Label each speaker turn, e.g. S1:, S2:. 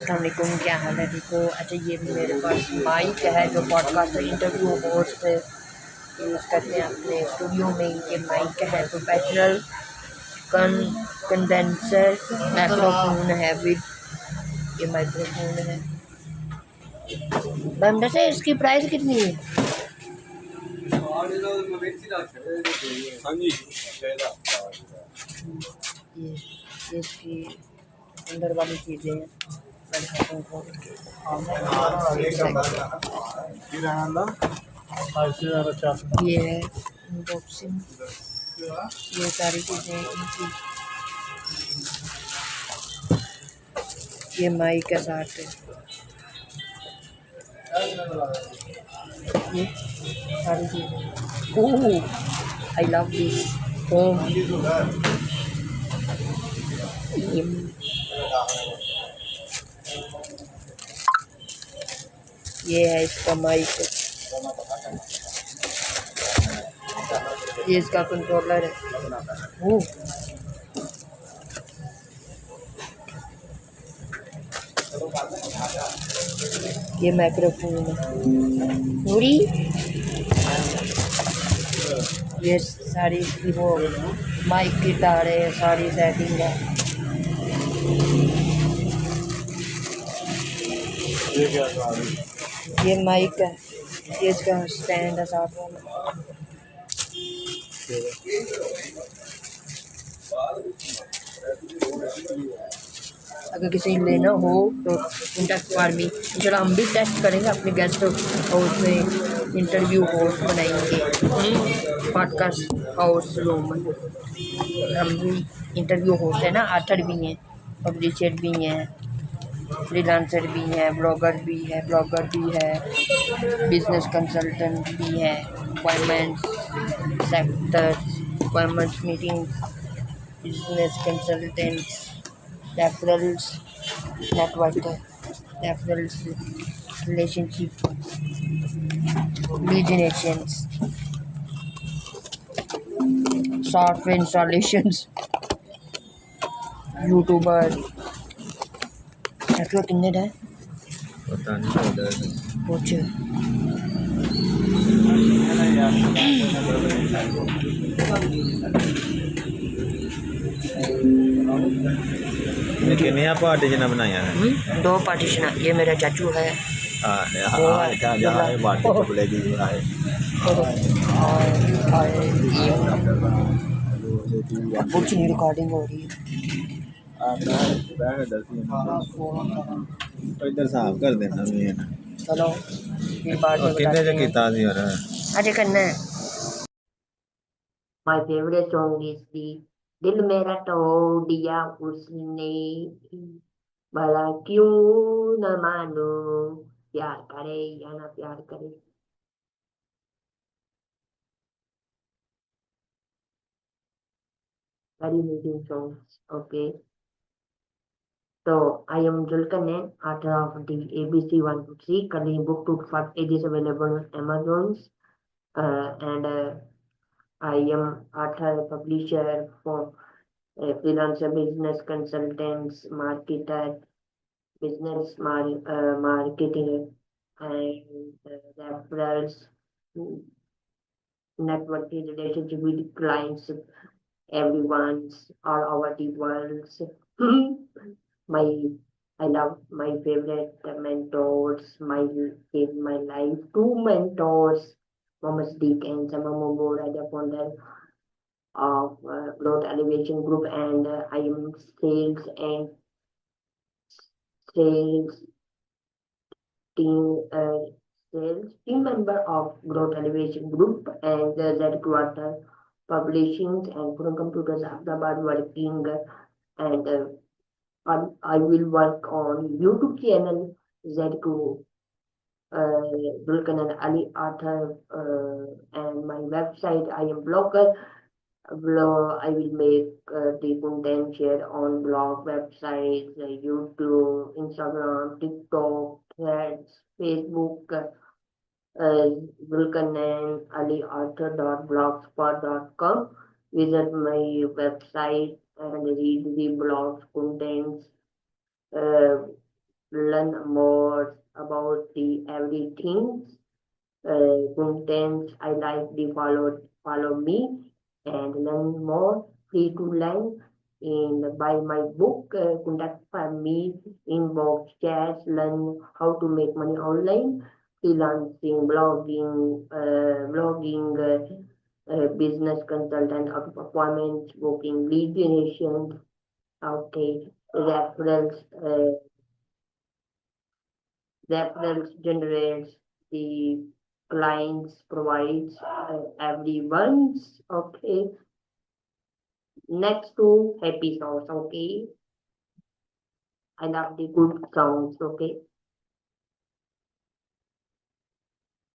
S1: अस्सलामुअलैकुम, क्या हाल है? देखो, अच्छा ये मेरे पास माइक है जो पॉडकास्ट इंटरव्यू होस्ट यूज़ करते हैं अपने स्टूडियो में। ये माइक है प्रोफेशनल कन कंडेंसर माइक्रोफोन है विद ये माइक्रोफोन है। बंदा से इसकी प्राइस कितनी है? ये इसकी अंदर वाली चीज़ें हैं। ये है अनबॉक्सिंग, ये सारी चीज़ें इनकी। ये माइक के साथ है, ये सारी चीज़ें। ओह, आई लव दिस होम। ये है इसका माइक, ये इसका कंट्रोलर है। ओह, ये माइक्रोफोन है पूरी। ये सारी इसकी वो माइक की तारें सारी सेटिंग है। ये माइक है, ये इसका स्टैंड है साथ में। अगर किसी लेना हो तो कॉन्टैक्ट फॉर मी। चलो हम भी टेस्ट करेंगे अपने गेस्ट हाउस में, इंटरव्यू होस्ट बनाएंगे पॉडकास्ट हाउस रूम। हम भी इंटरव्यू होस्ट है ना, आथर भी हैं, पब्लिशर भी हैं, फ्रीलांसर भी हैं, ब्लॉगर भी है, बिजनेस कंसल्टेंट भी है, appointments sectors, appointments meetings, business consultants, referrals network, referrals relationship, lead generations, software installations, YouTuber. Network कितने है
S2: पता नहीं
S1: कुछ।
S2: कितने पार्टीशन बनाया है?
S1: 2 पार्टीशन। ये मेरा चाचू है, कुछ नहीं रिकॉर्डिंग हो रही है।
S2: इधर साफ कर देना भी है ना।
S1: चलो ये बाद में
S2: कितने
S1: बताते
S2: से
S1: हैं।
S2: किता दी और
S1: अरे करना है। My favourite song is the दिल मेरा तोड़ दिया उसने, भला क्यों न मानो, प्यार करे या ना प्यार करे। Very meeting songs. Okay, so I am Zulqarnain, author of the ABC 1 to 3. Currently book to 5 is available on Amazon. And I am author, publisher for freelancer, business consultants, marketer, marketing, and referrals, networking relationship with clients, everyone's all over the world. my I love my favorite mentors, my life. Two mentors, Mohammed Siddiq and Sama Mobo, are the founder of Growth Elevation Group, and I am sales team uh, sales team member of Growth Elevation Group and the Z Quarter Publishing and Pune Computers Ahmedabad working, and I will work on YouTube channel ZQ Zulqarnain Ali Author, and my website. I am blogger. I will make the content share on blog, websites, YouTube, Instagram, TikTok, Threads, Facebook. Zulqarnain Ali Author.blogspot.com. Visit my website and read the blog's contents. Uh, learn more about the everything. Contents I like the follow me and learn more free to learn in buy my book contact me inbox chats learn how to make money online freelancing blogging business consultant auto performance booking lead generation okay referrals generates the clients provides everyone's okay next to happy sounds okay I love the good sounds okay